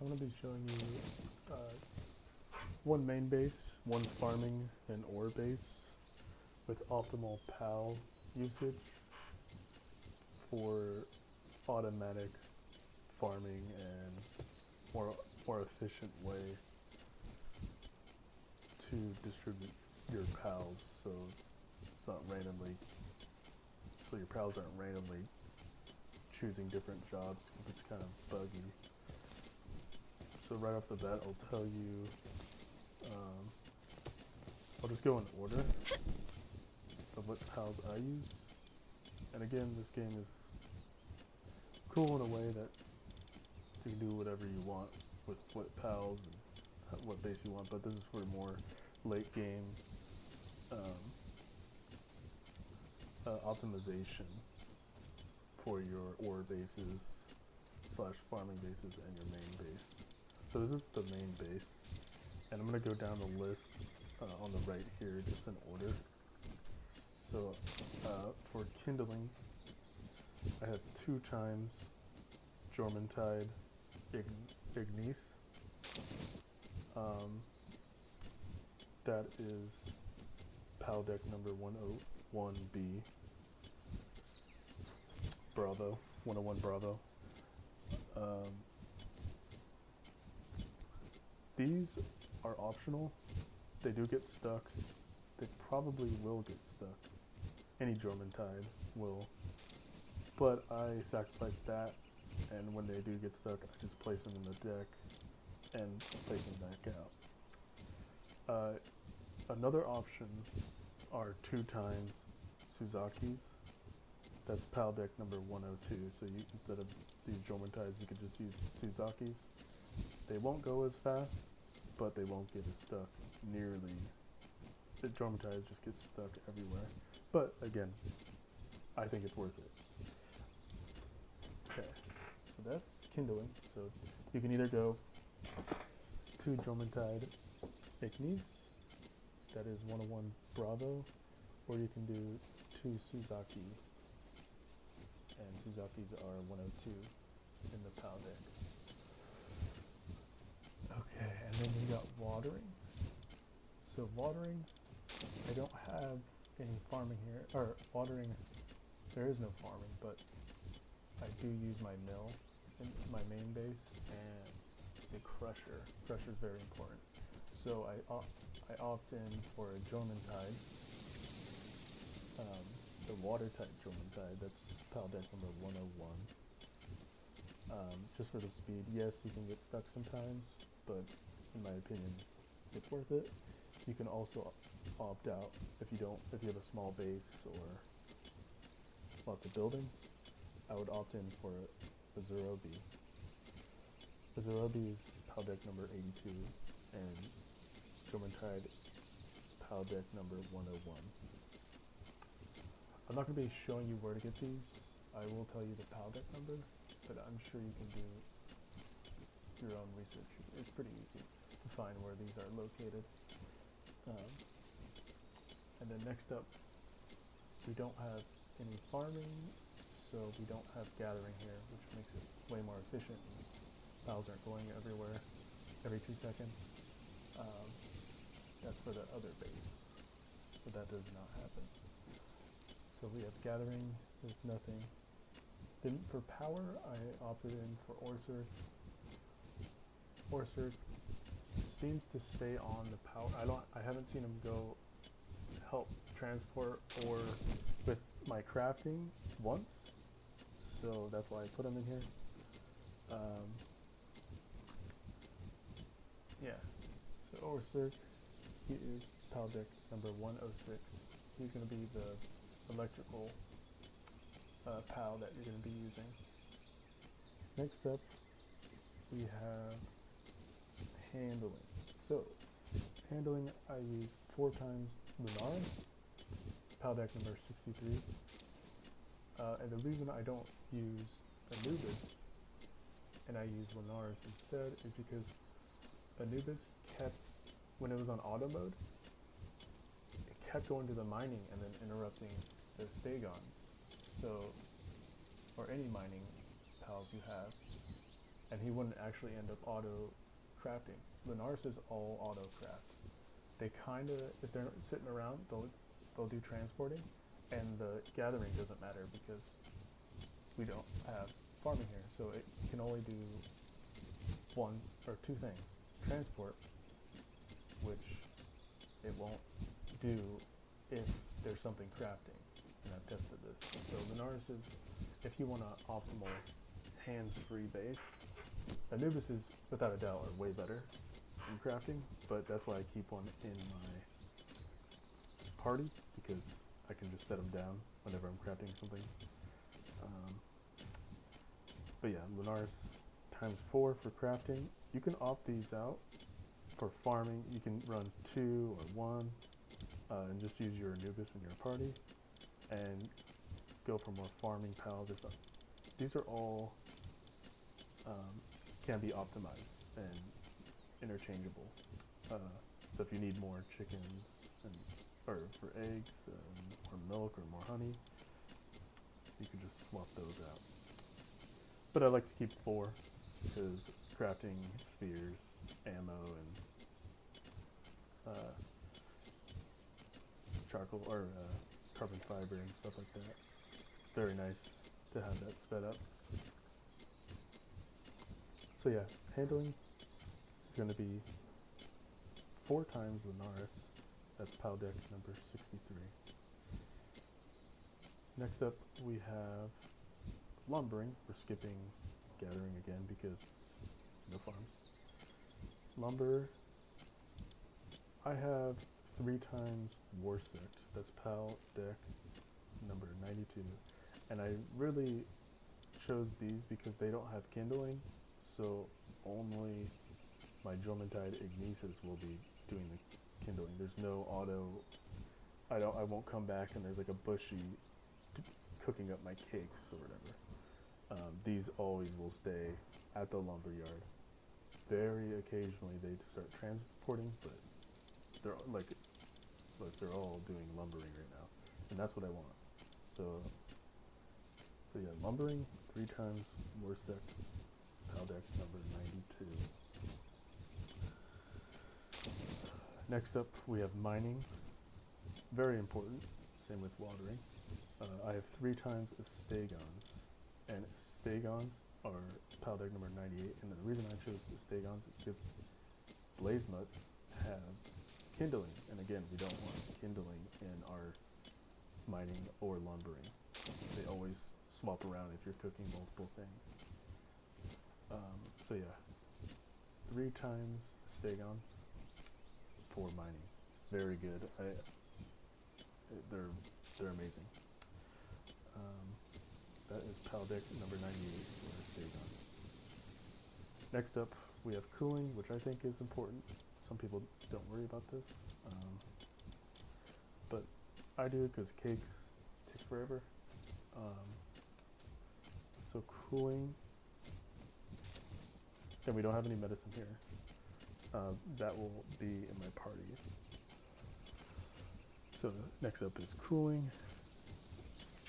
I'm going to be showing you one main base, one farming and ore base with optimal PAL usage for automatic farming and more efficient way to distribute your PALs so it's not randomly, so your PALs aren't randomly choosing different jobs because it's kind of buggy. So right off the bat, I'll tell you, I'll just go in order of what PALs I use. And again, this game is cool in a way that you can do whatever you want with what PALs and what base you want, but this is for more late game optimization for your ore bases / farming bases and your main base. So this is the main base, and I'm going to go down the list on the right here, just in order. So for kindling, I have 2 times JORMUNTIDE IGNIS. That is PAL deck number 101B. Bravo, 101 Bravo. These are optional. They do get stuck. They probably will get stuck. Any JORMUNTIDE will. But I sacrifice that, and when they do get stuck, I just place them in the deck and place them back out. Another option are 2 times SUZAKEs. That's PAL deck number 102. So you, instead of these JORMUNTIDEs, you could just use SUZAKEs. They won't go as fast, but they won't get as stuck nearly. The JORMUNTIDEs just get stuck everywhere. But again, I think it's worth it. Okay, so that's kindling. So you can either go 2 JORMUNTIDE IGNIS, that is 101 Bravo, or you can do 2 SUZAKE, and SUZAKEs are 102 in the PAL deck. Okay, and then we got watering. So watering, I don't have any farming here, or watering, there is no farming, but I do use my mill in my main base and the crusher. Crusher is very important. So I opt in for a JORMUNTIDE, the water type JORMUNTIDE. That's PAL deck number 101. Just for the speed. Yes, you can get stuck sometimes, but in my opinion, it's worth it. You can also opt out if you have a small base or lots of buildings. I would opt in for AZUROBE. AZUROBE is PAL deck number 82 and JORMUNTIDE PAL deck number 101. I'm not going to be showing you where to get these. I will tell you the PAL deck number, but I'm sure you can do your own research. It's pretty easy to find where these are located. And then next up, we don't have any farming, so we don't have gathering here, which makes it way more efficient. PALs aren't going everywhere every 2 seconds. That's for the other base, so that does not happen. So we have gathering, there's nothing. Then for power, I opted in for ORSERK. ORSERK seems to stay on the power. I haven't seen him go help transport or with my crafting once, so that's why I put him in here. Yeah, so ORSERK, he is PAL deck number 106. He's going to be the electrical PAL that you're going to be using. Next up, we have handling. So, handling, I use 4 times LUNARIS, PAL deck number 63. And the reason I don't use Anubis and I use LUNARIS instead is because Anubis kept, when it was on auto mode, it kept going to the mining and then interrupting the ASTEGONs. So, or any mining PALs you have. and he wouldn't actually end up auto crafting. Lunaris is all auto craft. They kind of, if they're sitting around, they'll do transporting, and the gathering doesn't matter because we don't have farming here, so it can only do one or two things. Transport, which it won't do if there's something crafting, and I've tested this. So Lunaris is, if you want an optimal hands-free base, Anubis is without a doubt are way better in crafting, but that's why I keep one in my party, because I can just set them down whenever I'm crafting something. But yeah, Lunaris times 4 for crafting. You can opt these out for farming. You can run 2 or 1 and just use your Anubis in your party and go for more farming pals or something. These are all can be optimized and interchangeable. So if you need more chickens or for eggs or milk or more honey, you can just swap those out. But I like to keep 4 because crafting spheres, ammo, and charcoal or carbon fiber and stuff like that. Very nice to have that sped up. So yeah, handling is going to be 4 times Lunaris. That's PAL deck number 63. Next up we have lumbering. We're skipping gathering again because no farms. Lumber, I have 3 times WARSECT. That's PAL deck number 92. And I really chose these because they don't have kindling, so only my JORMUNTIDE IGNIS will be doing the kindling. There's no auto, I won't come back and there's like a bushy cooking up my cakes or whatever. These always will stay at the lumber yard. Very occasionally they start transporting, but they're like they're all doing lumbering right now, and that's what I want. So yeah, lumbering 3 times WARSECT, PAL deck number 92. Next up we have mining. Very important. Same with watering. I have 3 times ASTEGONs, and ASTEGONs are PAL deck number 98, and the reason I chose ASTEGONs is because BLAZEMUTs have kindling, and again, we don't want kindling in our mining or lumbering. They always swap around if you're cooking multiple things. So yeah, 3 times ASTEGONs for mining. Very good. They're amazing. That is PAL deck number 98 for ASTEGON. Next up, we have cooling, which I think is important. Some people don't worry about this, but I do because cakes take forever. So cooling, and we don't have any medicine here. That will be in my party. So next up is cooling.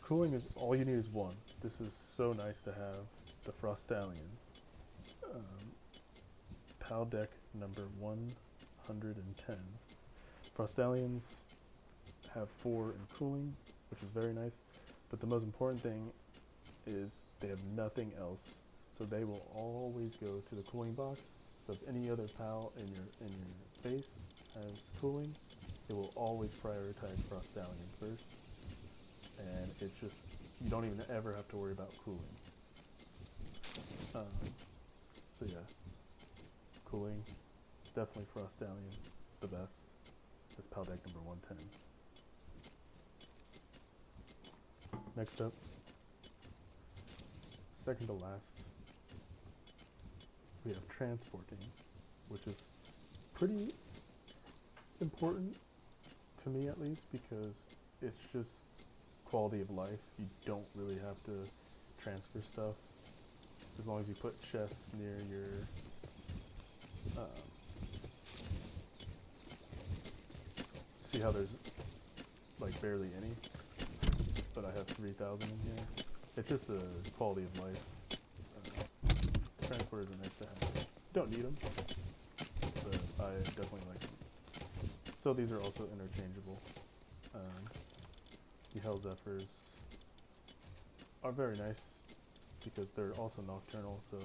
Cooling is, all you need is 1. This is so nice to have the FROSTALLION. PAL deck number 110. FROSTALLIONs have 4 in cooling, which is very nice, but the most important thing is they have nothing else, so they will always go to the cooling box. So if any other PAL in your base has cooling, it will always prioritize FROSTALLION first, and it's just, you don't even ever have to worry about cooling. So yeah, cooling, definitely FROSTALLION, the best. That's PAL deck number 110. Next up, second to last, we have transporting, which is pretty important to me, at least, because it's just quality of life. You don't really have to transfer stuff as long as you put chests near your see how there's like barely any, but I have 3,000 in here. It's just a quality of life transporters are nice to have. Don't need them, but I definitely like them. So these are also interchangeable. The HELZEPHYRs are very nice because they're also nocturnal, so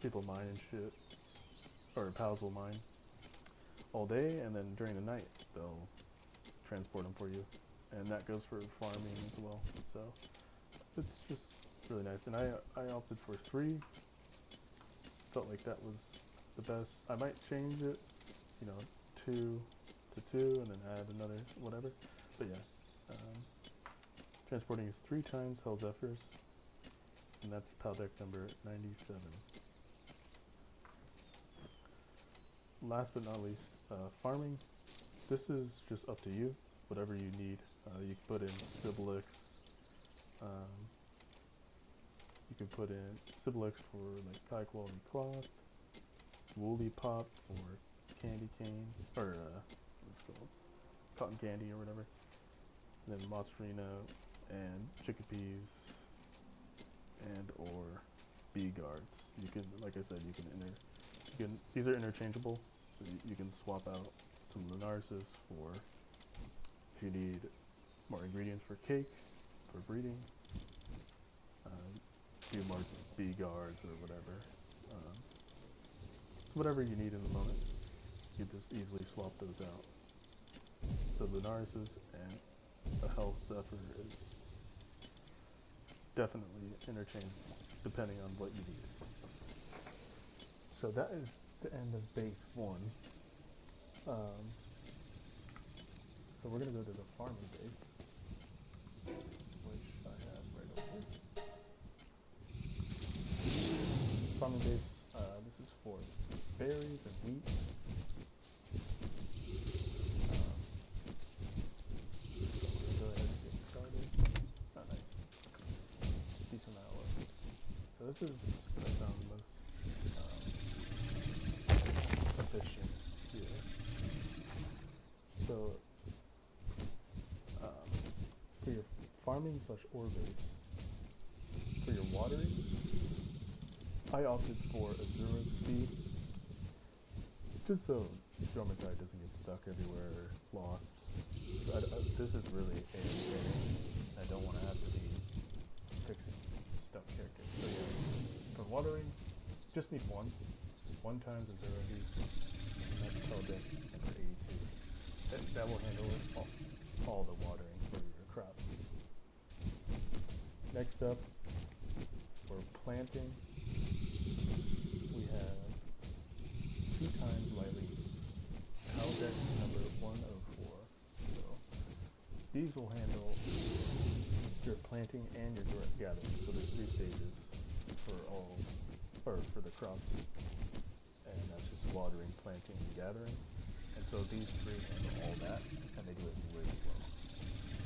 people mine and shit, or pals will mine all day, and then during the night they'll transport them for you, and that goes for farming as well. So it's just really nice, and I opted for 3. Felt like that was the best. I might change it, 2 to 2, and then add another whatever. But yeah, transporting is 3 times HELZEPHYRs, and that's PAL deck number 97. Last but not least, farming. This is just up to you, whatever you need. You can put in SIBELYX. You can put in SIBELYX for like high quality cloth, WOOLIPOP for candy cane, or what's it called, cotton candy or whatever. And then MOZZARINA and chickpeas and or bee guards. You can, like I said, these are interchangeable, so you can swap out some LUNARISes for if you need more ingredients for cake, for breeding, do more bee guards or whatever. Whatever you need in the moment, you just easily swap those out. The LUNARISes and the HELZEPHYR is definitely interchangeable depending on what you need. So that is the end of base 1. So we're going to go to the farming base, which I have right over here. Farming base, this is for berries and wheat. Go ahead and get started. Oh, nice. Decent amount of work. So this is what I found most efficient here. So for your farming / ore base, for your watering, I opted for AZUROBE, just so JORMUNTIDE doesn't get stuck everywhere or lost. So this is really a I don't want to have to be fixing stuck characters. So yeah, for watering, just need one times AZUROBE, and that's PAL deck number 82. That will handle all the watering for your crops. Next up, for planting, we have 2 times LYLEEN. PAL deck number 104. So these will handle your planting and your gathering. So there's 3 stages for the crops, and that's just watering, planting, and gathering. And so these 3 handle all that, and they do it really well.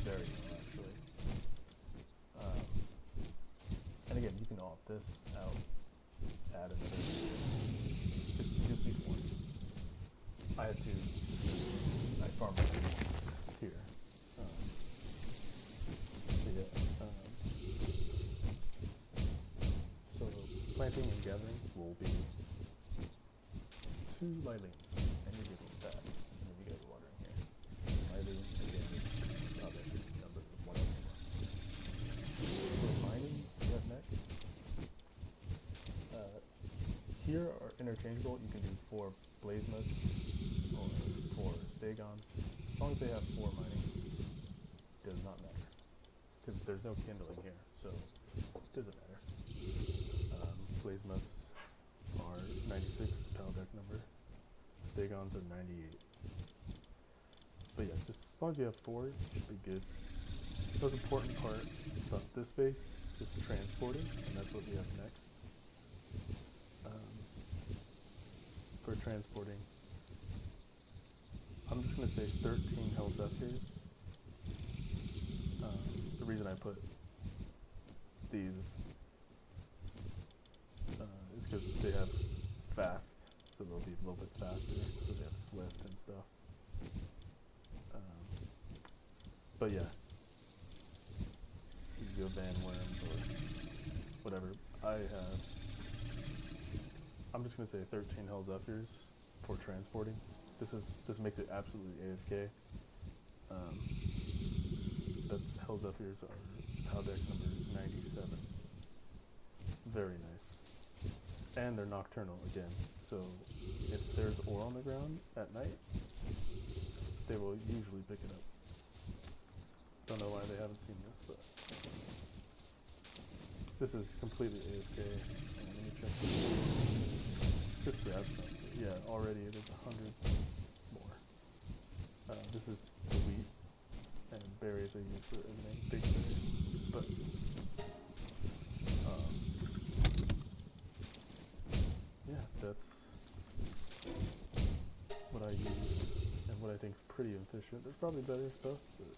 Very well, actually. And again, you can opt this out, add another. You just need 1. I had 2. I farmed here. So planting and gathering will be 2 LYLEENs, and you're good with that. And then you go to watering here. LYLEEN again is PAL deck number 104. For mining, we have next. Here are interchangeable. You can do 4 BLAZEMUTs or 4 ASTEGONs. As long as they have 4 mining, it does not matter. Because there's no kindling here, so it doesn't matter. BLAZEMUTs are 96, PAL deck number. ASTEGONs are 98. But yeah, just as long as you have 4, it should be good. The most important part about this base is transporting, and that's what we have next. For transporting, I'm just going to say 13 HELZEPHYRs. The reason I put these is because they have fast, so they'll be a little bit faster, so they have swift and stuff. But yeah, you can go Van Worms or whatever. I'm just gonna say 13 HELZEPHYRs for transporting. This makes it absolutely AFK. That's HELZEPHYRs are Powdex number 97. Very nice. And they're nocturnal again. So if there's ore on the ground at night, they will usually pick it up. Don't know why they haven't seen this, but this is completely AFK. Let me check. Just grab some. Yeah, already it is 100 more. This is the wheat, and berries are used for everything, big berries. But yeah, that's what I use and what I think is pretty efficient. There's probably better stuff, but